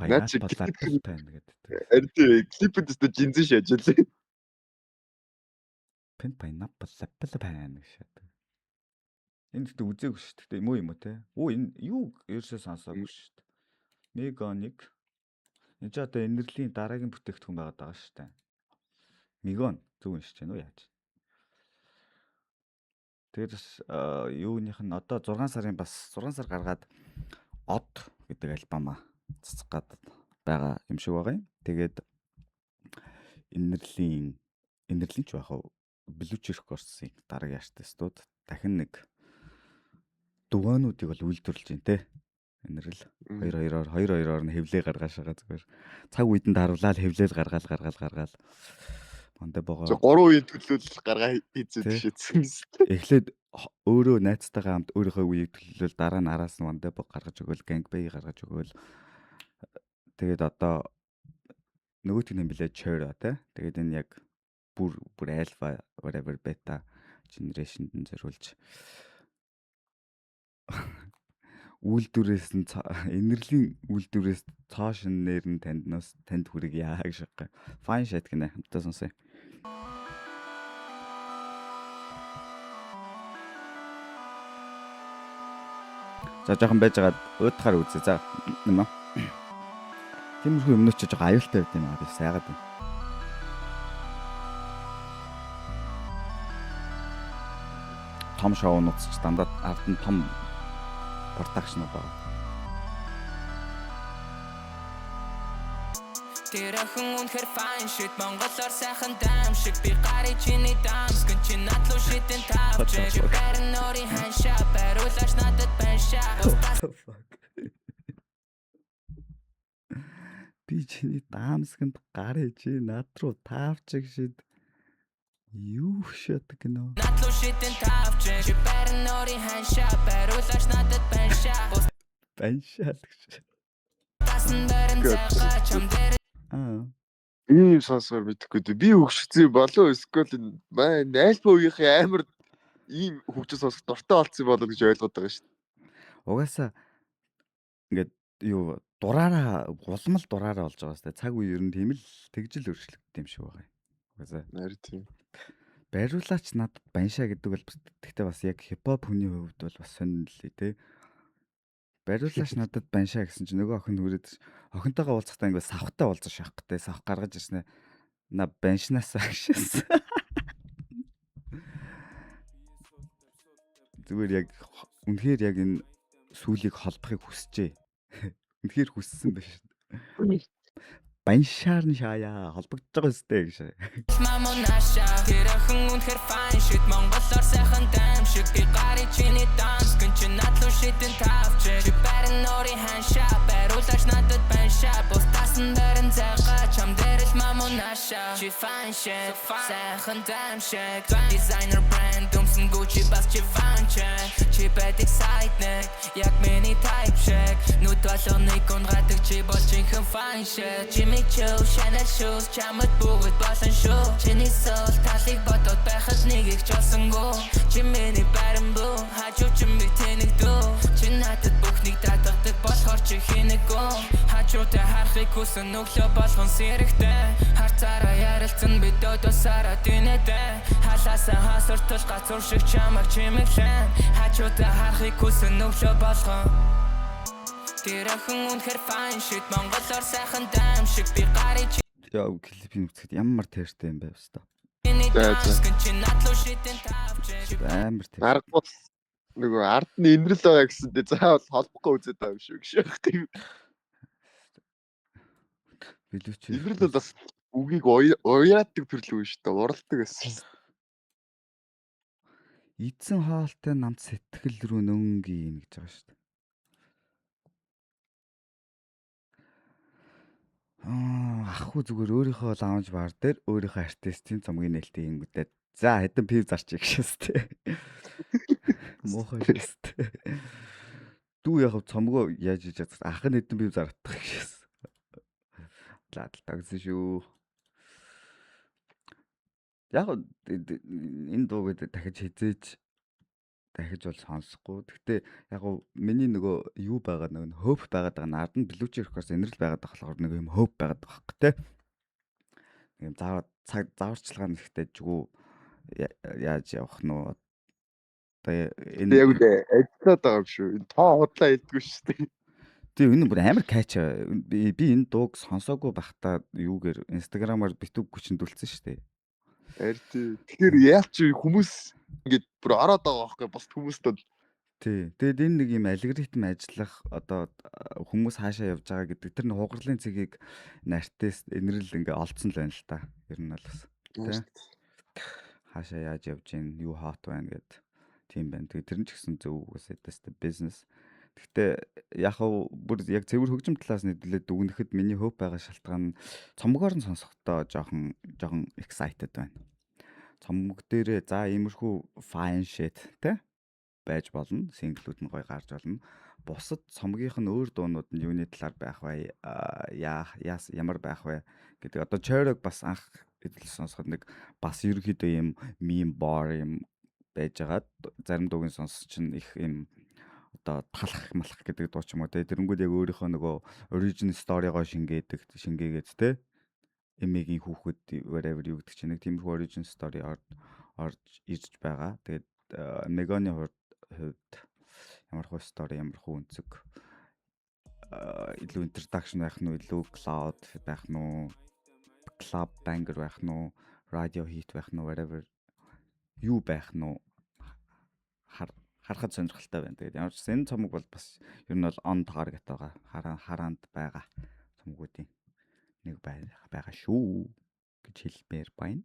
Наад чи pineapple apple pen гэдэг. клипэд өстө жинзэн шааж лээ. Pineapple apple pen гэж. Энэ гэдэг үзээгүй шүү дээ. Муу юм уу те? Энэ юу ерөөсөө сонсоогүй шүү дээ. Мегоник. Энд ч одоо энерлийн дараагийн бүтээгдэхүүн байгаад байгаа шүү дээ. Мегон зөв уншиж байна уу яаж? Тэгээд бас юуных нь одоо 6 сар гаргаад Од гэдэг альбомаа цацах гад байгаа юм шиг байгаа юм. Тэгээд энерлийн ч байх уу Bluecherry Records-ийн дараагийн артистууд дахин нэг дугаануудыг бол үйлдвэрлэж байна те. Энерл 2-2-оор нь хэвлээ гаргаж байгаа зүгээр. Цаг үедэнд харуулаад хэвлээл гаргаал. Мондэ богоо. 3 үеийн төлөөлөл гаргаа хийцээ тшээдсэн. Эхлээд өөрөө найзтайгаа хамт өөрийнхөө үеийг төлөөлөл дараа нь араас нь мондэ бог гаргаж өгөөл, Gangbei гаргаж өгөөл. Тэгээд одоо нөгөөт нь юм блэ Cherry те. Тэгээд энэ яг бүр alpha whatever beta generation-д зориулж үйлдвэрээс нь энерлийн үйлдвэрээс цаашин нэр нь танд хүрэг яа гэж байгаа. Fine shit гэнэ хамтдаа сонсъё. За жоохон байж байгаа өөдхаар үзье. За юм аа. Тиймэрхүү юмнууд ч жоохон аюултай байд юм аа. Би сайгаад байна. Том шоунууд ч дандаа ард нь том продакшн байгаа. Тэрхэн үнэхэр fine shit Монголоор сайхан даам шиг би гарыг чиний даамс гэн чи надлуу шитэн тавч чи парнори ханша баруулаач надад банша би чиний даамс гэнд гарыг чи над руу тавч шид юу шат гэнэ надлуу шитэн тавч чи парнори ханша баруулаач надад банша гэж тасан дэрэн цаага чам дээр ийм сонсоор мэдэхгүй дээ. Би хөгшцээ болоо эсвэл маань альбом үеийнхээ амар ийм хөгжил сонсох дуртай болсон болоо гэж ойлгоод байгаа шүү дээ. Угаасаа ингээд юу гулмал дураараа болж байгаа сте цаг үе ер нь тийм л тэгжил өөрчлөгддөг юм шиг байгаа юм. Угаасаа нарийн тийм. Бариулаач надад баншаа гэдэг бол тэгтээ бас яг хипхоп хүний хувьд бол бас сонирхол лээ те. Бариулаач надад баншаа гэсэн чинь нөгөө охин хүрээд охинтойгоо уулзахдаа ингээд савхтай уулзах шахах гэдэг савх гаргаж ирснэ. На баншнаас агшсан. Зүгээр яг үнэхээр яг энэ сүлийг холбохыг хүсчээ. Үнэхээр хүссэн байж. Баншаар нь шаяа холбогдож байгаа үстэй гэж. Мамонаша тэрхэн үнэхэр fine shit Монголоор сайхан даам шиг би гарыг чиний даамс гэн чи надлуу шитэн тавч чи парнори ханша баруулаач надад банша бусдасан дэрэн цаага чам дээр л мамонаша чи fine shit сайхан даам шиг designer brand өмсөн Gucci бас чи fine чи bad excited яг миний type шиг нүд болгоныг унгадаг чи бол жинхэнэ fine shit Jimmy Choo Chanel shoes чамд бүгд болсон шүү чиний соол талыг бодоод байхад нэг их чолсонгүй чи миний барин бүү хажуу чи би тэнэг дүү чи надад бүхнийг татдаг болохоор чи хинэггүй хажуутай харахыг хүсэн өглөө болгон сэрэгтэй харцаараа ярилцсан бид өдөөсараа динэдэ халаасаа хасартал гацур шиг чамаг чимэглэн хажуутай харахыг хүсэн өглөө болгон тэрхэн үнэхэр fine shit Монголоор сайхан даам шиг би гарыг Яа клипийн үзэхэд ямар таартай юм бэ өстө. Амар тэр. Аргууд нөгөө ард нь энэрл байгаа гэсэндээ заавал холбохгүй үзээд байгаа юм шүү гэж. Билүүч. Энэрл бол бас үгийг уяадаг төрлөө шүү дээ. Уралдаг гэсэн. Эзэн хаалтай намт сэтгэл рүү нөнгий гэж байгаа шүү дээ. Ахгүй зүгээр өөрийнхөө лаунж бар дээр өөрийнхөө артистийн цомгийн нээлттэй ингэдээд за хэдэн пив зарчих гэшээстэй. Муухай шээстэй. Дүү яг цомгоо яаж хийж чадсан ах нь хэдэн пив зартах гэшээс. Тагсан шүү. Яг энэ дууг дахиж хизээж дахиж бол сонсохгүй. Гэхдээ яг гоо миний нөгөө юу байгаа нөгөө hope байгаад байгаа наад нь Bluetooth record инэрл байгаад байгаа болохоор нэг юм hope байгаад байгаа хөөх тэ. Нэг юм зааварчилгаа нэгтэй жигүү яаж явах нь уу? Одоо энэ Яг үгүй ажиллаад байгаа юм шүү. Энэ тоо худлаа хэлдэггүй шүү дээ. тийм энэ бүр амар catch. Би энэ дууг сонсоогүй байхдаа юугээр Instagram-аар битүүг хүчндүүлсэн шүү дээ. Тэгэхээр яалч хүмүүс ингээд бүр ороод байгаа байхгүй бас хүмүүст бол Тий. Тэгэд энэ нэг юм алгоритм ажиллах одоо хүмүүс хаашаа явж байгаа гэдэг тэр хугарлын цэгийг артист инэрл ингээ олцсон л байна л та. Ер нь бол бас тий. Хаашаа яаж явж гин юу хот байна гэд тийм байна. Тэгээ тэр нь ч гэсэн зөв үгүйсээ тест бизнес. Гэхдээ яг хав бүр яг цэвэр хөгжим талаас нь хэлээд дүгнэхэд миний hope байгаа шалтгаан нь цомгоор нь сонсохдоо жоохон excited байна. Цомог дээрээ за иймэрхүү fine shit тий байж болно. Синглүүд нь гоё гарч болно. Бусад цомгийнх нь өөр дуунууд нь юуны талаар байх вэ? Ямар байх вэ гэдэг. Одоо Cherog бас анх эдэл сонсоход нэг бас ерөөхдөө юм meme bar юм байж байгаа. Зарим дуугийн сонсч чинь их юм одоо талах малах гэдэг дуу ч юм уу те. Тэрэнгүүд яг өөрийнхөө нөгөө origin story-гоо шингээгээд те. Эмигийн хүүхэд whatever юу гэдэг чинь нэг тиймэрхүү origin story орж ирж байгаа. Тэгээд Megane хувьд ямар хөө story ямар хөө өнцөг илүү introduction байх нь илүү cloud байх нь club banger байх нь radio hit байх нь whatever юу байх нь харахад сонирхолтой байна. Тэгээд ямар ч энэ цомог бол бас ер нь бол on target байгаа. Хараанд байгаа цомгуудын нэг байгаа шүү гэж хэлмээр байна.